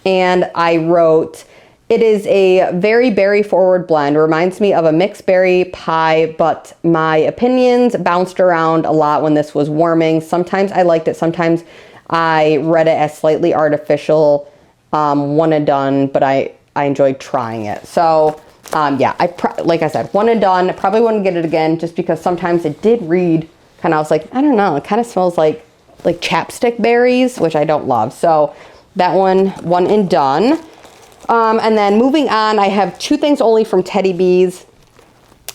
And I wrote, it is a very berry-forward blend. Reminds me of a mixed berry pie, but my opinions bounced around a lot when this was warming. Sometimes I liked it. Sometimes I read it as slightly artificial, one and done, but I enjoyed trying it. So yeah, like I said, one and done. Probably wouldn't get it again just because sometimes it did read kind of, I was like, I don't know, it kind of smells like chapstick berries, which I don't love. So that one and done. And then moving on, I have 2 things only from Teddy Bees.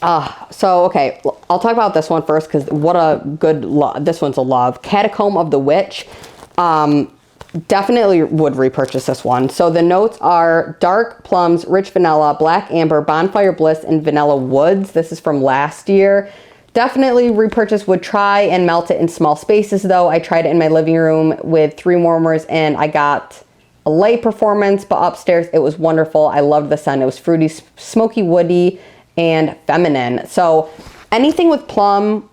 So, okay, I'll talk about this one first because what a good, this one's a love. Catacomb of the Witch. Definitely would repurchase this one. So the notes are dark plums, rich vanilla, black amber, bonfire bliss, and vanilla woods. This is from last year. Definitely repurchase, would try and melt it in small spaces though. I tried it in my living room with 3 warmers and I got a light performance, but upstairs it was wonderful. I loved the scent. It was fruity, smoky, woody, and feminine. So anything with plum,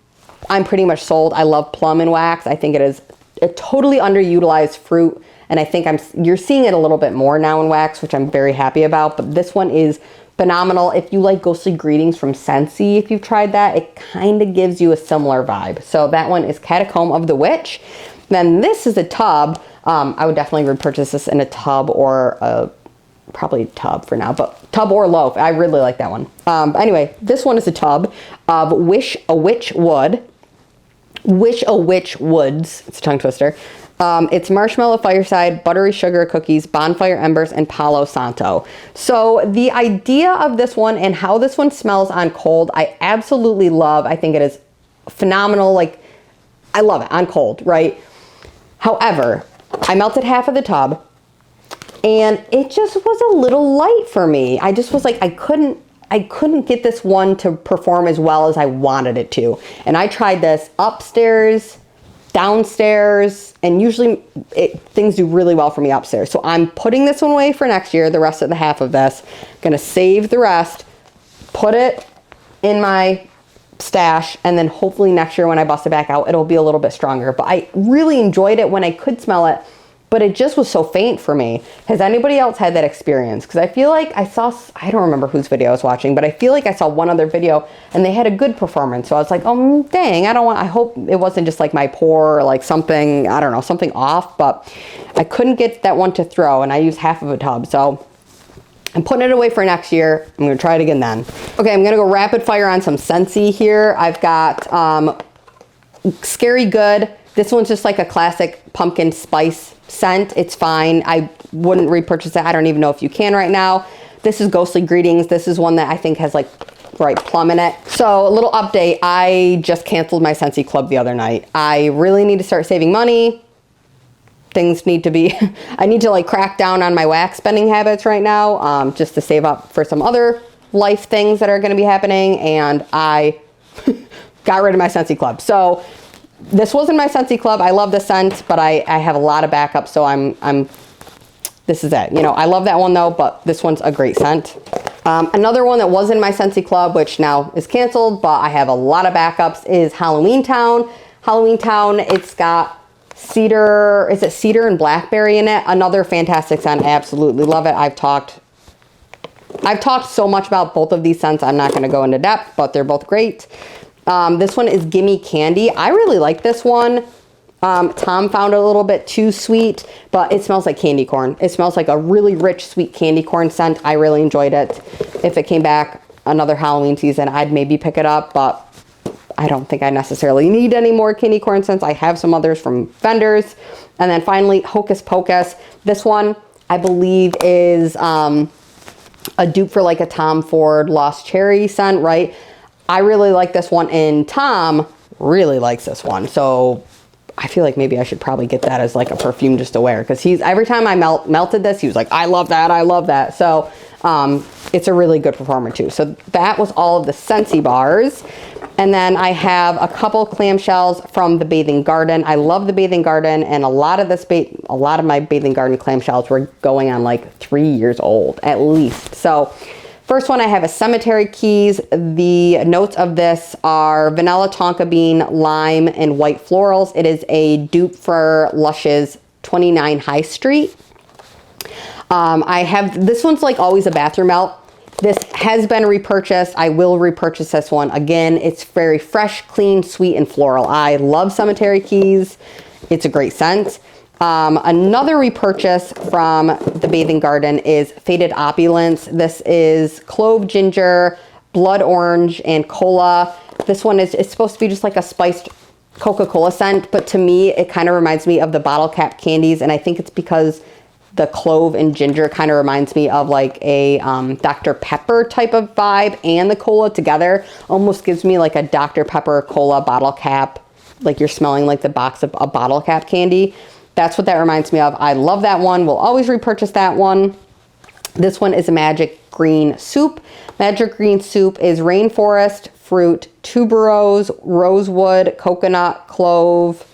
I'm pretty much sold. I love plum in wax. I think it is a totally underutilized fruit, and I think you're seeing it a little bit more now in wax, which I'm very happy about. But this one is phenomenal. If you like Ghostly Greetings from Scentsy, if you've tried that, it kind of gives you a similar vibe. So that one is Catacomb of the Witch. Then this is a tub. I would definitely repurchase this in a tub or probably tub for now, but tub or loaf. I really like that one. Anyway, this one is a tub of Wish a Witch Woods. It's a tongue twister. It's marshmallow fireside, buttery sugar cookies, bonfire embers, and Palo Santo. So the idea of this one and how this one smells on cold, I absolutely love. I think it is phenomenal. Like, I love it on cold, right? However, I melted half of the tub and it just was a little light for me. I just was like, I couldn't get this one to perform as well as I wanted it to. And I tried this upstairs, downstairs, and usually things do really well for me upstairs. So I'm putting this one away for next year, the rest of the half of this. Gonna save the rest, put it in my stash, and then hopefully next year when I bust it back out, it'll be a little bit stronger. But I really enjoyed it when I could smell it, but it just was so faint for me. Has anybody else had that experience? Because I feel like I don't remember whose video I was watching, but I feel like I saw one other video and they had a good performance. So I was like, oh, dang, I hope it wasn't just like my pour or like something, I don't know, something off, but I couldn't get that one to throw and I used half of a tub. So I'm putting it away for next year. I'm gonna try it again then. Okay, I'm gonna go rapid fire on some Scentsy here. I've got Scary Good. This one's just like a classic pumpkin spice scent. It's fine. I wouldn't repurchase it. I don't even know if you can right now. This is Ghostly Greetings. This is one that I think has like bright plum in it. So a little update. I just canceled my Scentsy club the other night. I really need to start saving money. Things need to be, I need to like crack down on my wax spending habits right now, just to save up for some other life things that are going to be happening. And I got rid of my Scentsy club. So this wasn't my Scentsy club. I love the scent, but I have a lot of backup. So this is it. You know, I love that one though, but this one's a great scent. Another one that was in my Scentsy club, which now is canceled, but I have a lot of backups, is Halloween Town. Halloween Town, it's got cedar, is it cedar and blackberry in it? Another fantastic scent. I absolutely love it. I've talked so much about both of these scents. I'm not going to go into depth, but they're both great. This one is Gimme Candy. I really like this one. Tom found it a little bit too sweet, but it smells like candy corn. It smells like a really rich, sweet candy corn scent. I really enjoyed it. If it came back another Halloween season, I'd maybe pick it up, but I don't think I necessarily need any more candy corn scents. I have some others from vendors. And then finally, Hocus Pocus. This one, I believe, is a dupe for like a Tom Ford Lost Cherry scent, right? I really like this one, and Tom really likes this one. So I feel like maybe I should probably get that as like a perfume just to wear, because every time I melted this, he was like, I love that, I love that. So it's a really good performer too. So that was all of the Scentsy bars. And then I have a couple clamshells from the Bathing Garden. I love the Bathing Garden, and a lot of my Bathing Garden clamshells were going on like 3 years old at least. So first one I have is Cemetery Keys. The notes of this are vanilla, tonka bean, lime, and white florals. It is a dupe for Lush's 29 High Street. This one's like always a bathroom melt. This has been repurchased. I will repurchase this one again. It's very fresh, clean, sweet, and floral. I love Cemetery Keys. It's a great scent. Another repurchase from the Bathing Garden is Faded Opulence. This is clove, ginger, blood orange, and cola. This one it's supposed to be just like a spiced Coca-Cola scent, but to me, it kind of reminds me of the bottle cap candies, and I think it's because the clove and ginger kind of reminds me of like a Dr. Pepper type of vibe, and the cola together almost gives me like a Dr. Pepper cola bottle cap, like you're smelling like the box of a bottle cap candy. That's what that reminds me of. I love that one. We'll always repurchase that one. This one is a Magic Green Soup. Magic Green Soup is rainforest, fruit, tuberose, rosewood, coconut, clove,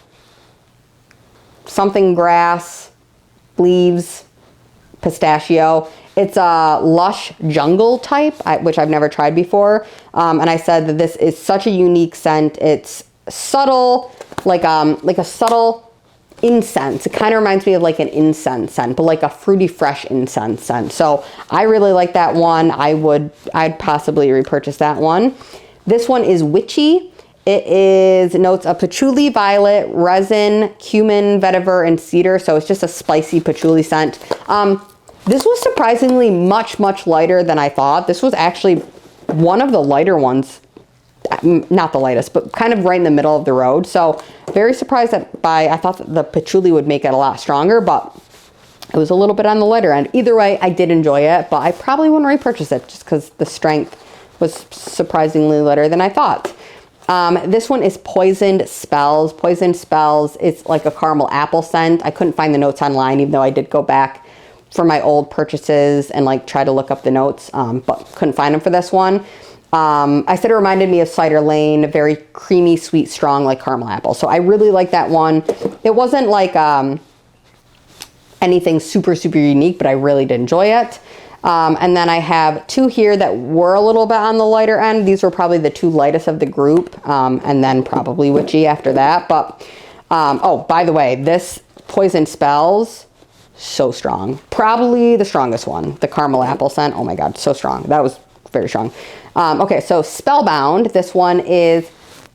something grass, leaves, pistachio. It's a lush jungle type, which I've never tried before. And I said that this is such a unique scent. It's subtle, like a subtle incense. It kind of reminds me of like an incense scent, but like a fruity, fresh incense scent. So I really like that one. I'd possibly repurchase that one. This one is Witchy. It is notes of patchouli, violet, resin, cumin, vetiver, and cedar. So it's just a spicy patchouli scent. This was surprisingly much, much lighter than I thought. This was actually one of the lighter ones. Not the lightest, but kind of right in the middle of the road. So very surprised I thought that the patchouli would make it a lot stronger, but it was a little bit on the lighter end. Either way, I did enjoy it, but I probably wouldn't repurchase it just because the strength was surprisingly lighter than I thought. This one is Poisoned Spells. Poisoned Spells, it's like a caramel apple scent. I couldn't find the notes online, even though I did go back for my old purchases and like try to look up the notes, but couldn't find them for this one. I said it reminded me of Cider Lane, very creamy, sweet, strong, like caramel apple. So I really like that one. It wasn't like anything super, super unique, but I really did enjoy it. And then I have two here that were a little bit on the lighter end. These were probably the two lightest of the group, and then probably Witchy after that. But, oh, by the way, this Poison Spells, so strong. Probably the strongest one, the caramel apple scent. Oh my God, so strong. That was very strong. Okay, so Spellbound. This one is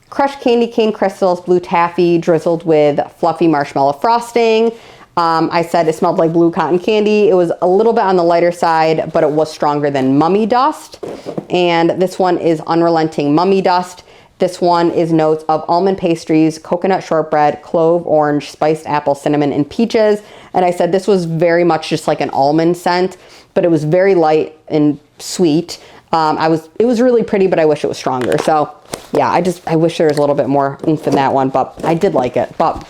crushed candy cane crystals, blue taffy drizzled with fluffy marshmallow frosting. I said it smelled like blue cotton candy. It was a little bit on the lighter side, but it was stronger than mummy dust. And this one is Unrelenting Mummy Dust. This one is notes of almond pastries, coconut shortbread, clove, orange, spiced apple, cinnamon, and peaches. And I said this was very much just like an almond scent, but it was very light and sweet. It was really pretty, but I wish it was stronger. So yeah, I wish there was a little bit more oomph in that one, but I did like it. But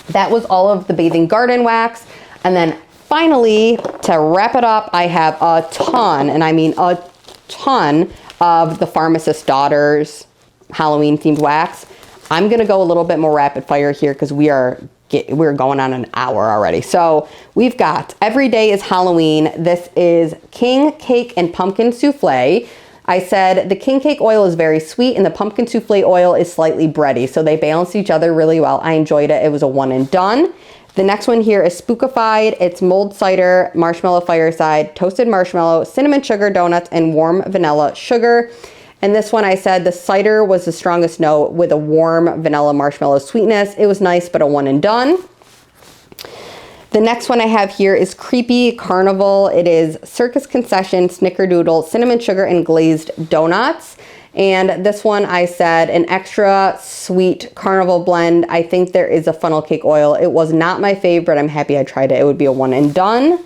that was all of the bathing garden wax. And then finally, to wrap it up, I have a ton, and I mean a ton, of the Pharmacist Daughters Halloween themed wax. I'm gonna go a little bit more rapid fire here because we're going on an hour already. So we've got Every Day is Halloween. This is King Cake and Pumpkin Souffle. I said the king cake oil is very sweet and the pumpkin souffle oil is slightly bready. So they balance each other really well. I enjoyed it. It was a one and done. The next one here is Spookified. It's mulled cider, marshmallow fireside, toasted marshmallow, cinnamon sugar donuts, and warm vanilla sugar. And this one I said the cider was the strongest note with a warm vanilla marshmallow sweetness. It was nice, but a one and done. The next one I have here is Creepy Carnival. It is Circus Concession, Snickerdoodle, cinnamon sugar, and glazed donuts. And this one I said an extra sweet carnival blend. I think there is a funnel cake oil. It was not my favorite. I'm happy I tried it. It would be a one and done.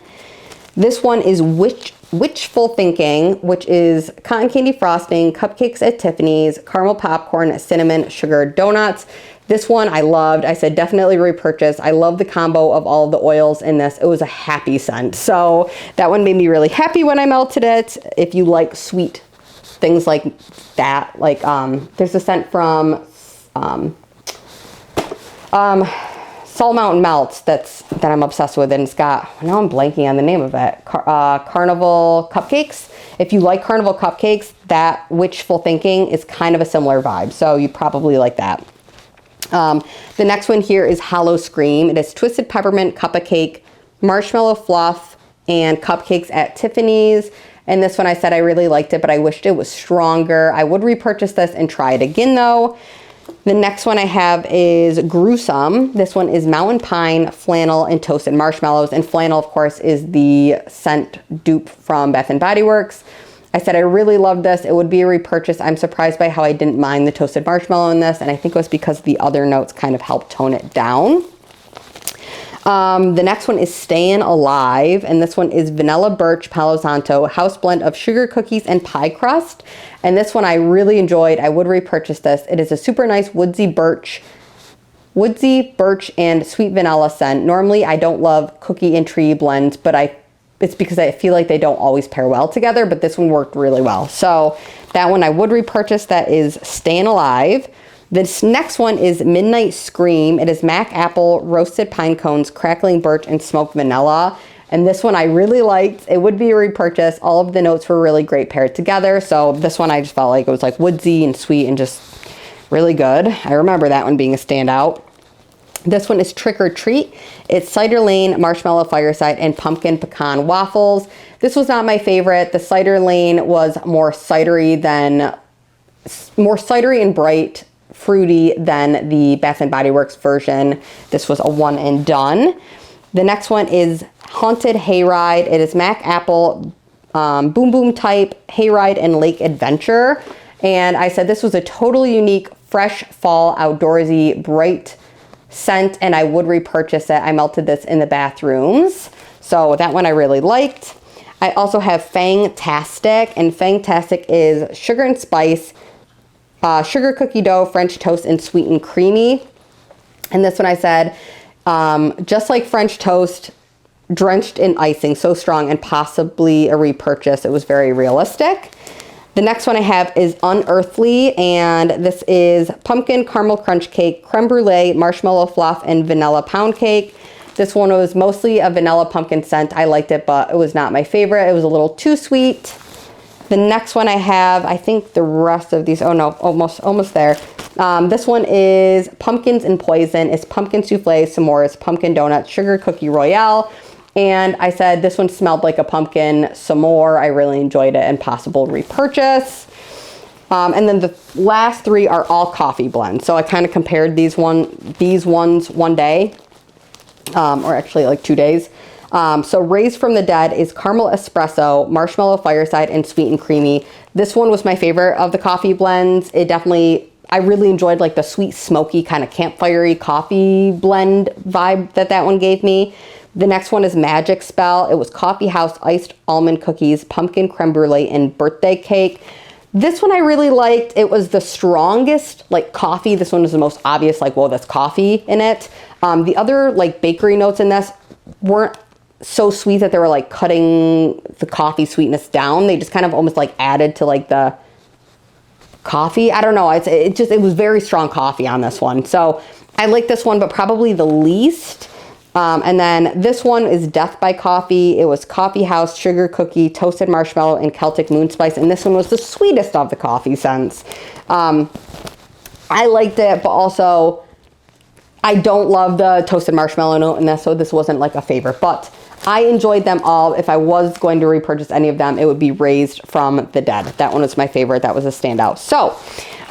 This one is Witchful Thinking, which is cotton candy frosting, cupcakes at Tiffany's, caramel popcorn, cinnamon sugar donuts. This one I loved. I said definitely repurchase. I love the combo of all of the oils in this. It was a happy scent. So that one made me really happy when I melted it. If you like sweet things like that, like there's a scent from Salt Mountain Melts that I'm obsessed with, and it's got, now I'm blanking on the name of it, Carnival Cupcakes. If you like Carnival Cupcakes, that Witchful Thinking is kind of a similar vibe, so you probably like that. The next one here is Hollow Scream. It is Twisted Peppermint Cup of Cake, Marshmallow Fluff, and Cupcakes at Tiffany's. And this one I said I really liked it, but I wished it was stronger. I would repurchase this and try it again though. The next one I have is Gruesome. This one is Mountain Pine, Flannel, and Toasted Marshmallows. And Flannel, of course, is the scent dupe from Bath & Body Works. I said I really loved this. It would be a repurchase. I'm surprised by how I didn't mind the toasted marshmallow in this, and I think it was because the other notes kind of helped tone it down. The next one is Stayin' Alive, and this one is Vanilla Birch Palo Santo, house blend of sugar cookies and pie crust. And this one I really enjoyed. I would repurchase this. It is a super nice woodsy birch and sweet vanilla scent. Normally I don't love cookie and tree blends, but it's because I feel like they don't always pair well together, but this one worked really well. So that one I would repurchase. That is Stayin' Alive. This next one is Midnight Scream. It is Mac Apple, roasted pine cones, crackling birch, and smoked vanilla. And this one I really liked. It would be a repurchase. All of the notes were really great paired together. So this one I just felt like it was like woodsy and sweet and just really good. I remember that one being a standout. This one is Trick or Treat. It's Cider Lane, Marshmallow Fireside, and Pumpkin Pecan Waffles. This was not my favorite. The Cider Lane was more cidery and bright, fruity than the Bath & Body Works version. This was a one and done. The next one is Haunted Hayride. It is Mac Apple, Boom Boom Type, Hayride, and Lake Adventure. And I said this was a totally unique, fresh fall, outdoorsy, bright scent, and I would repurchase it. I melted this in the bathrooms. So that one I really liked. I also have Fangtastic, and Fangtastic is sugar and spice, sugar cookie dough, French toast, and sweet and creamy. And this one I said, just like French toast, drenched in icing, so strong, and possibly a repurchase. It was very realistic. The next one I have is Unearthly, and this is pumpkin caramel crunch cake, creme brulee, marshmallow fluff, and vanilla pound cake. This one was mostly a vanilla pumpkin scent. I liked it, but it was not my favorite. It was a little too sweet. The next one I have, I think the rest of these, oh no, almost there. This one is Pumpkins and Poison. It's pumpkin souffle, s'mores, pumpkin donuts, sugar cookie royale. And I said this one smelled like a pumpkin some more. I really enjoyed it and possible repurchase. And then the last three are all coffee blends. So I kind of compared these ones one day. or actually like 2 days. So Raised from the Dead is caramel espresso, marshmallow fireside, and sweet and creamy. This one was my favorite of the coffee blends. It definitely, I really enjoyed like the sweet, smoky, kind of campfire-y coffee blend vibe that one gave me. The next one is Magic Spell. It was coffee house, iced almond cookies, pumpkin creme brulee, and birthday cake. This one I really liked. It was the strongest like coffee. This one was the most obvious, like, whoa, that's coffee in it. The other like bakery notes in this weren't so sweet that they were like cutting the coffee sweetness down. They just kind of almost like added to like the coffee. I don't know. It was very strong coffee on this one. So I like this one, but probably the least. And then this one is Death by Coffee. It was coffee house, sugar cookie, toasted marshmallow, and Celtic moon spice. And this one was the sweetest of the coffee scents. I liked it, but also I don't love the toasted marshmallow note in this, so this wasn't like a favorite. But I enjoyed them all. If I was going to repurchase any of them, it would be Raised from the Dead. That one was my favorite. That was a standout. So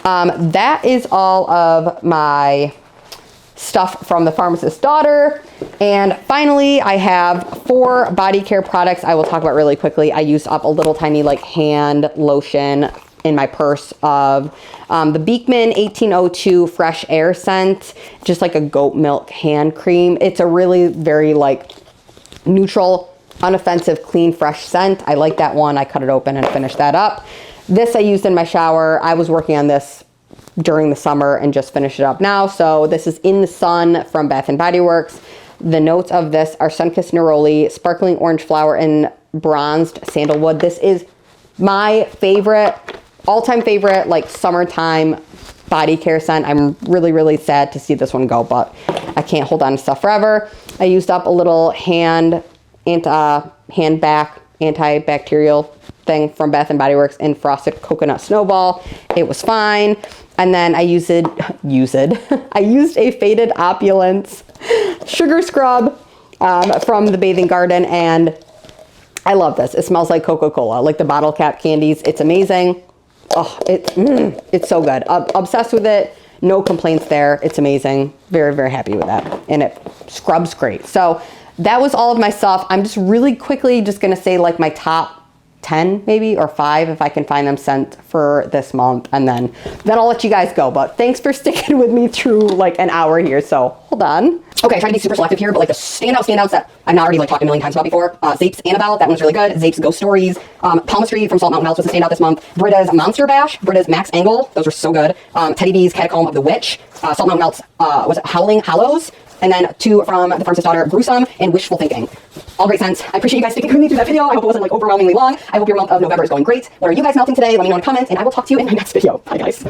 that is all of my stuff from the Pharmacist's Daughter. And finally, I have 4 body care products I will talk about really quickly. I used up a little tiny like hand lotion in my purse of the Beekman 1802 Fresh Air Scent, just like a goat milk hand cream. It's a really very like neutral, unoffensive, clean, fresh scent. I like that one. I cut it open and finished that up. This I used in my shower. I was working on this during the summer and just finished it up now. So this is In the Sun from Bath & Body Works. The notes of this are Sunkissed Neroli, Sparkling Orange Flower, and Bronzed Sandalwood. This is my favorite, all-time favorite, like summertime body care scent. I'm really, really sad to see this one go, but I can't hold on to stuff forever. I used up a little hand back antibacterial thing from Bath & Body Works in Frosted Coconut Snowball. It was fine. And then I used a Faded Opulence sugar scrub from the Bathing Garden, and I love this. It smells like Coca-Cola, like the bottle cap candies. It's amazing. Oh, it's so good. Obsessed with it. No complaints there. It's amazing. Very, very happy with that. And it scrubs great. So that was all of my stuff. I'm just really quickly just going to say like my top 10 maybe, or 5 if I can find them sent for this month, and then I'll let you guys go. But thanks for sticking with me through like an hour here. So hold on. Okay, trying to be super selective here, but like the standouts that I've not already like talked a million times about before. Zeep's Annabelle, that one's really good. Zeep's Ghost Stories. Palmistry from Salt Mountain House was a standout this month. Brittas Monster Bash, Brittas Max Angle, those were so good. Teddy B's Catacomb of the Witch. Salt Mountain Melts, was it Howling Hallows? And then 2 from the Pharmacist's Daughter, Gruesome and Wishful Thinking. All great scents. I appreciate you guys sticking with me through that video. I hope it wasn't like overwhelmingly long. I hope your month of November is going great. What are you guys melting today? Let me know in the comments, and I will talk to you in my next video. Bye guys.